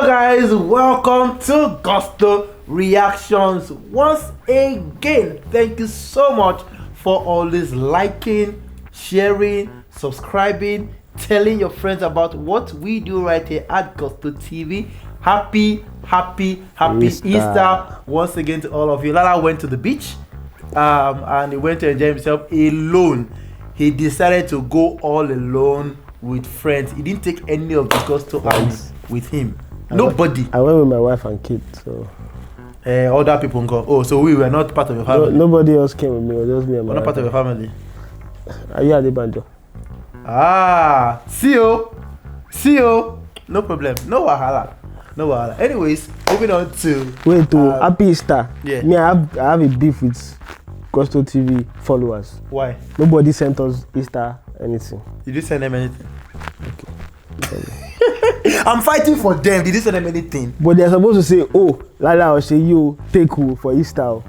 Guys, welcome to Gusto Reactions once again. Thank you so much for always liking, sharing, subscribing, telling your friends about what we do right here at Gusto TV. Happy Easter once again to all of you. Lala went to the beach and he went to enjoy himself alone. He decided to go all alone with friends. He didn't take any of the Gusto armies with him. Nobody. I went with my wife and kids, so. Other people go. Oh, so we were not part of your family. Nobody else came with me. It was just me and my We're not wife. part of your family. Are you at the banjo? Ah, see you. No problem. No wahala. Anyways, moving on to. Wait, happy Easter. Yeah. Me, I have a beef with Gusto TV followers. Why? Nobody sent us Easter anything. Did you send them anything? Okay. I'm fighting for them. Did you send them anything? But they're supposed to say, oh, Lala or say you take who for Easter.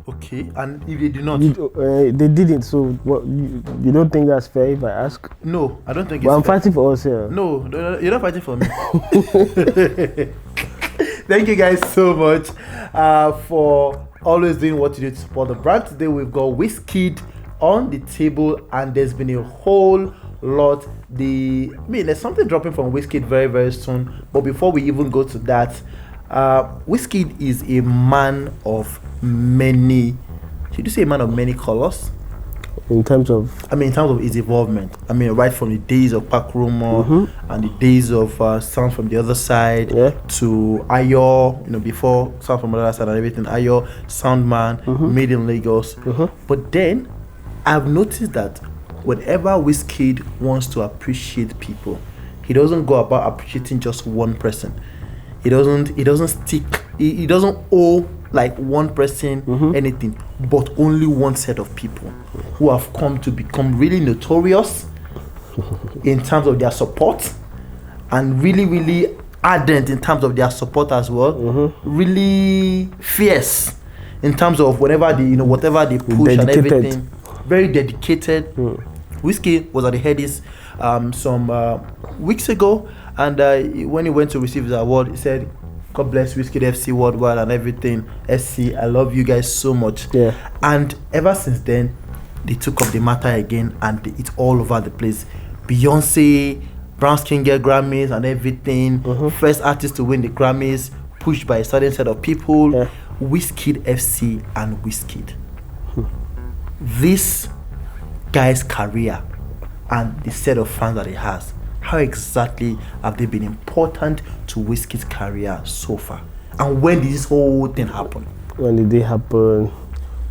Okay, and if they do not? They didn't, so what, you don't think that's fair if I ask? No, I don't think it's But I'm fair. fighting for us here. No, you're not fighting for me. Thank you guys so much for always doing what you do to support the brand. Today we've got Wizkid on the table, and there's been a whole lot. There's something dropping from Wizkid very soon. But before we even go to that, Wizkid is a man of many. Should you say a man of many colors? In terms of his involvement. Right from the days of Pack Rumor and the days of Sound from the Other Side to Ayo, before Sound from the Other Side and everything, Ayo, Soundman, Made in Lagos. But then I've noticed that whenever Wizkid wants to appreciate people, he doesn't go about appreciating just one person. He doesn't owe like one person anything, but only one set of people who have come to become really notorious in terms of their support and really ardent in terms of their support as well. Really fierce in terms of whatever they push and everything. Very dedicated. Wizkid was at the Headies some weeks ago, and when he went to receive his award, he said, God bless Wizkid FC worldwide and everything. SC, I love you guys so much. Yeah. And ever since then, they took up the matter again, and it's all over the place. Beyonce, brown skin girl Grammys and everything. First artist to win the Grammys, pushed by a certain set of people. Wizkid FC and Wizkid. This guy's career and the set of fans that he has, how exactly have they been important to Wizkid's career so far? And when did this whole thing happen? When did it happen?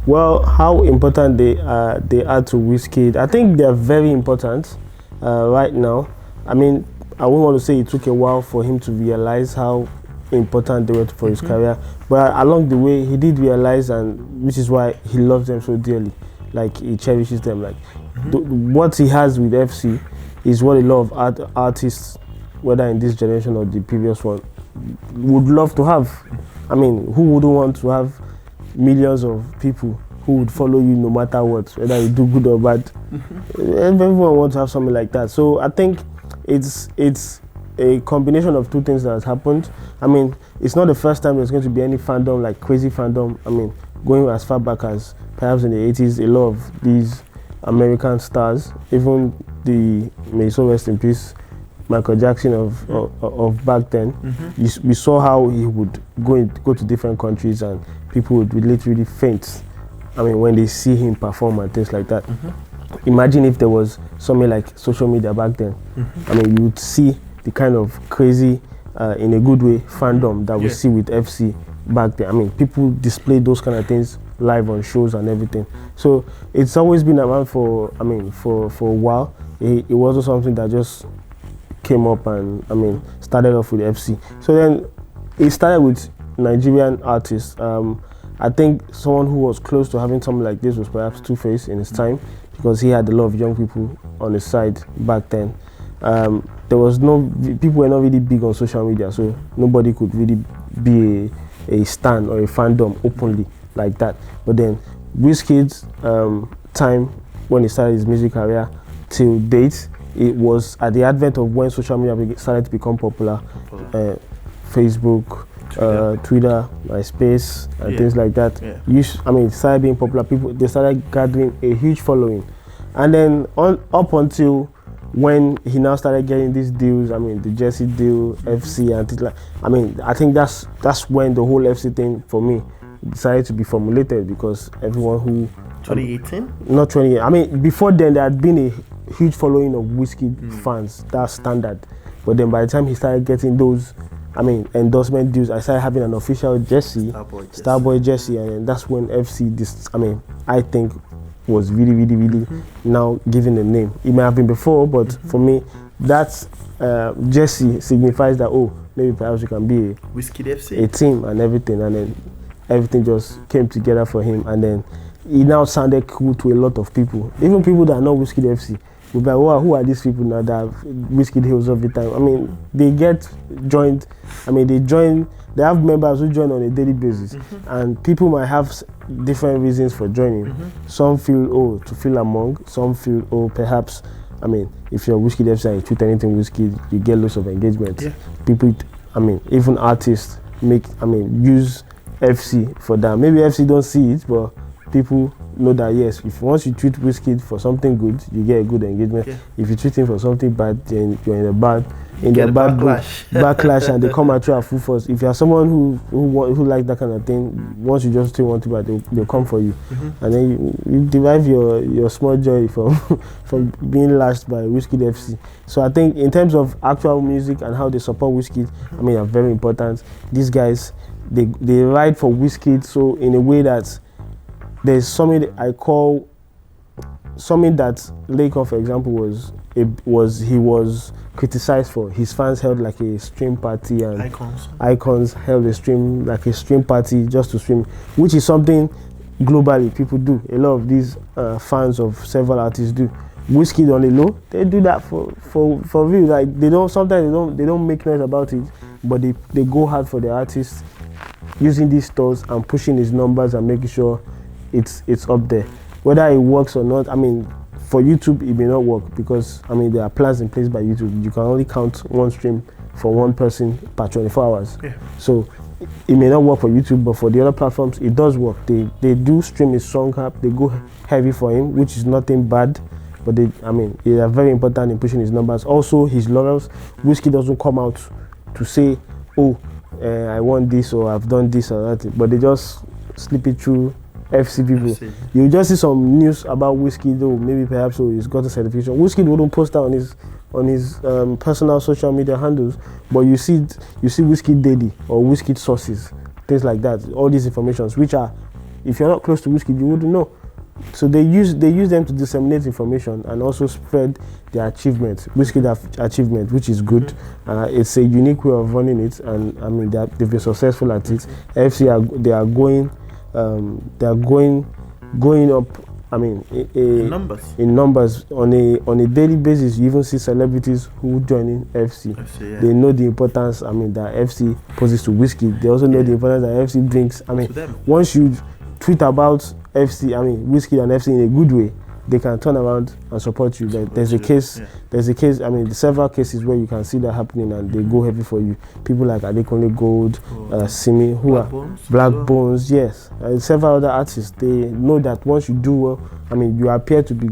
Well, how important they are to Wizkid? I think they are very important right now. I wouldn't want to say it took a while for him to realize how important they were for his career, but along the way he did realize, and which is why he loves them so dearly. Like, he cherishes them. Like what he has with FC is what a lot of artists, whether in this generation or the previous one, would love to have. Who wouldn't want to have millions of people who would follow you no matter what, whether you do good or bad? Everyone wants to have something like that. So I think it's a combination of two things that has happened. It's not the first time there's going to be any fandom, like crazy fandom. Going as far back as perhaps in the 80s, a lot of these American stars, even the, may so rest in peace, Michael Jackson of back then, we saw how he would go to different countries and people would literally faint when they see him perform and things like that. Imagine if there was something like social media back then. You would see the kind of crazy, in a good way, fandom that we see with FC back then. People display those kind of things live on shows and everything. So it's always been around for a while. It wasn't something that just came up and started off with FC. So then it started with Nigerian artists. I think someone who was close to having something like this was perhaps Two-Face in his time, because he had a lot of young people on his side back then. People were not really big on social media, so nobody could really be a stan or a fandom openly like that. But then Wizkid's time when he started his music career till date, it was at the advent of when social media started to become popular. Facebook, Twitter, MySpace, and things like that. Started being popular. They started gathering a huge following, and then up until when he now started getting these deals, the Jesse deal, FC, and things like. I think that's when the whole FC thing for me decided to be formulated, because everyone who 2018, not 20. Before then there had been a huge following of Wizkid fans. That's standard. But then by the time he started getting those, endorsement deals, I started having an official jersey, Starboy jersey, and that's when FC, I think, was really now given a name. It may have been before, but for me, that jersey signifies that, maybe perhaps you can be Wizkid FC, a team and everything, and then everything just came together for him, and then he now sounded cool to a lot of people, even people that are not Wizkid FC. We'll be like, wow, who are these people now that Wizkid hails every time? They get joined. They have members who join on a daily basis, and people might have different reasons for joining. Some feel, to feel among. Some feel, perhaps, if you're Wizkid FC and you tweet anything Wizkid, you get lots of engagement. Yeah. People, even artists use FC for that. Maybe FC don't see it, but people know that, yes, if once you tweet Wizkid for something good, you get a good engagement. Yeah. If you tweet him for something bad, then you're in their bad backlash, and they come at you at full force. If you're someone who likes that kind of thing, once you just tweet one thing bad, they'll come for you, and then you derive your small joy from being lashed by Wizkid FC. So I think in terms of actual music and how they support Wizkid, are very important. These guys, they ride for Wizkid, so in a way that there's something that Lakon, for example, was criticized for. His fans held like a stream party, and Icons held a stream party just to stream, which is something globally people do. A lot of these fans of several artists do. Wizkid on the low, they do that for real. Like they don't make noise about it, but they go hard for the artists, using these stores and pushing his numbers and making sure it's up there. Whether it works or not, for YouTube it may not work, because there are plans in place by YouTube. You can only count one stream for one person per 24 hours. Yeah. So it may not work for YouTube, but for the other platforms it does work. They do stream his song up, they go heavy for him, which is nothing bad, but they are very important in pushing his numbers. Also his laurels. Wizkid doesn't come out to say, I want this or I've done this or that, but they just slip it through FC people. You just see some news about Wizkid, though, maybe perhaps he's got a certification. Wizkid wouldn't post that on his personal social media handles, but you see Wizkid Daily or Wizkid sources, things like that. All these informations, which are, if you're not close to Wizkid, you wouldn't know. So they use them to disseminate information and also spread their achievements. Wizkid achievement, which is good. It's a unique way of running it, and they've been successful at it. FC they are going up. In numbers on a daily basis. You even see celebrities who join in FC. They know the importance. That FC poses to Wizkid. They also know the importance that FC brings. Once you tweet about FC, Wizkid and FC in a good way, they can turn around and support you. There's a case. Several cases where you can see that happening, and they go heavy for you. People like Adekunle Gold, Simi, who are Black Bones, yes, and several other artists. They know that once you do well, you appear to be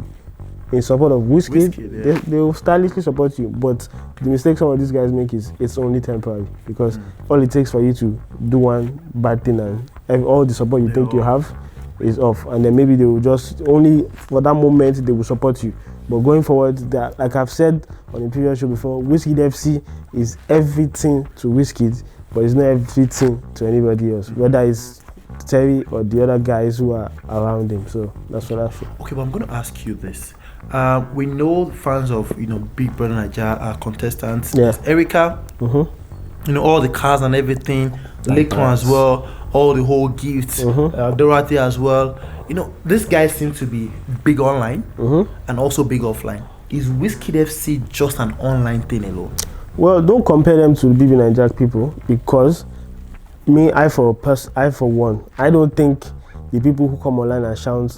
in support of Wizkid. They will stylishly support you. But the mistake some of these guys make is it's only temporary, because all it takes for you to do one bad thing and all the support you think you have is off, and then maybe they will just only for that moment they will support you. But going forward, that, like I've said on the previous show before, Wizkid FC is everything to Wizkid, but it's not everything to anybody else, whether it's Terry or the other guys who are around him. So that's what I feel. Okay, but I'm going to ask you this. We know fans of Big Brother Naija are contestants. Yeah. Erica, all the cars and everything. Lakon as well. All the whole gifts. Dorothy as well. This guy seems to be big online and also big offline. Is Wizkid FC just an online thing alone? Well, don't compare them to the BB Naija people, because I for one, I don't think the people who come online and shout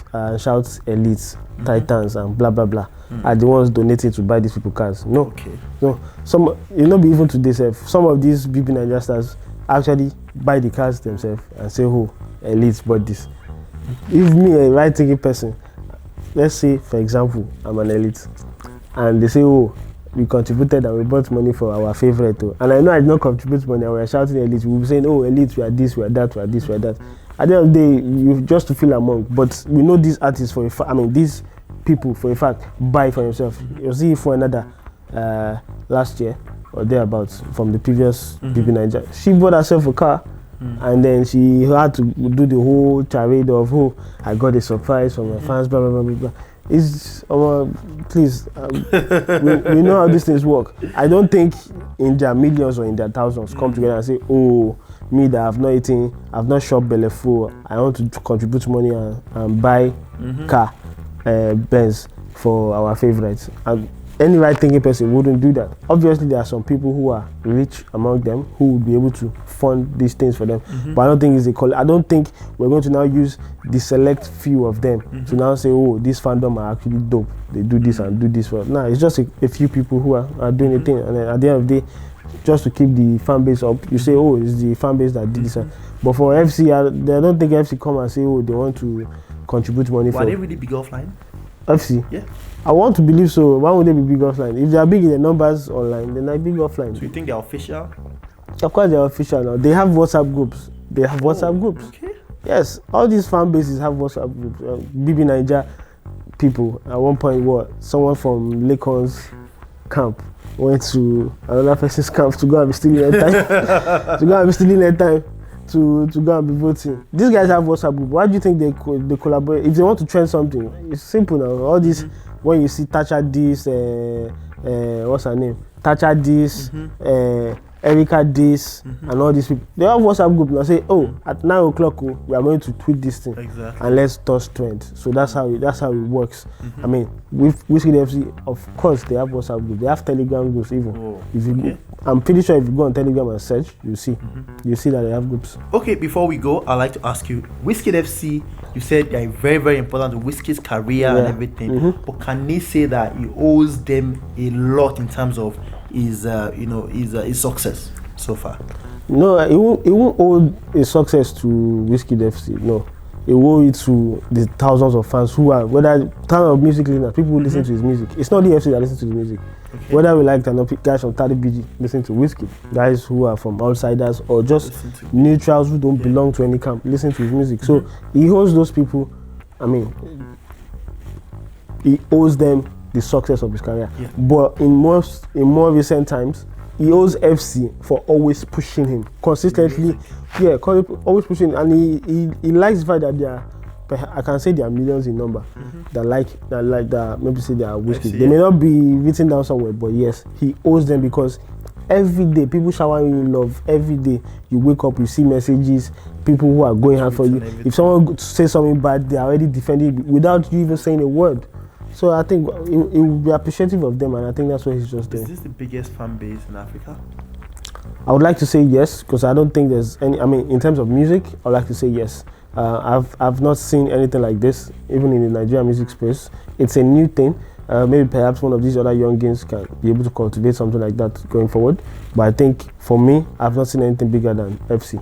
elites, titans, and blah blah blah are the ones donating to buy these people cars. No, no. Some be even today. Some of these big Nigeria stars actually buy the cars themselves and say, "Oh, elites bought this." If me, a right-thinking person, let's say, for example, I'm an elite, and they say, "Oh, we contributed and we bought money for our favorite," and I know I did not contribute money, and we're shouting elite. We'll be saying, "Oh, elite, we are this, we are that, we are this, we are that." At the end of the day, you just to feel among. But we know these artists for a fact. I mean, these people for a fact buy for themselves. You see, for another last year or thereabouts from the previous BB Nigeria, she bought herself a car. And then she had to do the whole charade of, "Oh, I got a surprise from my fans, blah, blah, blah, blah, blah." It's, please, we know how these things work. I don't think in their millions or in their thousands come together and say, "Oh, me that I've not eaten, I've not shopped belly full, I want to contribute money and buy car, Benz for our favorites." And any right-thinking person wouldn't do that. Obviously, there are some people who are rich among them who would be able to fund these things for them. But I don't think it's a I don't think we're going to now use the select few of them to now say, "Oh, this fandom are actually dope. They do this and do this." Well, no, it's just a few people who are doing a thing. And then at the end of the day, just to keep the fan base up, you say, "Oh, it's the fan base that did this." But for FC, I don't think FC come and say, "Oh, they want to contribute money for." Are they really big offline? FC? Yeah. I want to believe so. Why would they be big offline? If they are big in the numbers online, then they're big offline. So you think they're official? Of course they're official now. They have WhatsApp groups. WhatsApp groups. Okay. Yes, all these fan bases have WhatsApp groups. BB Nigeria people, at one point, someone from Lacon's camp went to another person's camp to go and be stealing their time. to go and be voting. These guys have WhatsApp group. Why do you think they collaborate? If they want to trend something, it's simple now. All these, when you see Thatcher this, what's her name? Thatcher this, Erica this, and all these people, they have WhatsApp group now. Say, "Oh, at 9 o'clock, we are going to tweet this thing, and let's toss trend." So that's how it works. I mean, with Wizkid FC, of course, they have WhatsApp group. They have Telegram groups even. If you go, I'm pretty sure if you go on Telegram and search, you see that they have groups. Okay, before we go, I'd like to ask you, Wizkid FC, you said they're very, very important to Wizkid's career and everything. But can they say that he owes them a lot in terms of his success so far? No, it won't owe his success to Wizkid FC. No, it will owe it to the thousands of fans who are, whether thousands of music listeners, people who listen to his music. It's not the FC that listen to the music. Whether we like it or not, guys from 30 BG listen to Wizkid. Guys who are from outsiders or just neutrals who don't belong to any camp listen to his music. So he owes those people. I mean, he owes them the success of his career. But in more recent times, he owes FC for always pushing him consistently. Always pushing, and he likes the fact that they are, I can say there are millions in number that maybe say they are Wizkid. They may not be written down somewhere, but yes, he owes them, because every day people shower you in love. Every day you wake up, you see messages, people who are going hard for you. If someone says something bad, they are already defending it without you even saying a word. So I think it will be appreciative of them, and I think that's what he's just doing. Is this the biggest fan base in Africa? I would like to say yes, because I don't think there's any. I mean, in terms of music, I would like to say yes. I've not seen anything like this, even in the Nigerian music space. It's a new thing. Maybe perhaps one of these other youngins can be able to cultivate something like that going forward. But I think for me, I've not seen anything bigger than FC.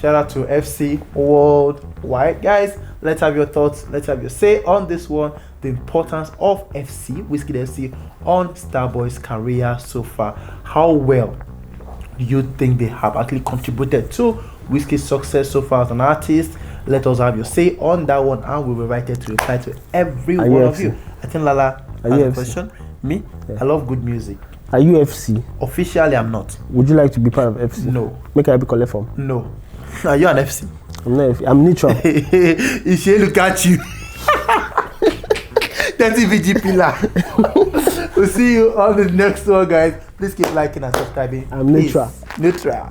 Shout out to FC worldwide. Guys, let's have your thoughts. Let's have your say on this one. The importance of FC, Wizkid FC, on Starboy's career so far. How well do you think they have actually contributed to Wizkid's success so far as an artist? Let us have your say on that one, and we will write it to reply to every one of you. I think Lala has a question. Me? Yeah. I love good music. Are you FC? Officially, I'm not. Would you like to be part of FC? No. Make a collect form? No. Are you an FC? I'm not FC. I'm neutral. You should look at you. 30 VG pillar. We'll see you on the next one, guys. Please keep liking and subscribing. I'm neutral. Neutral.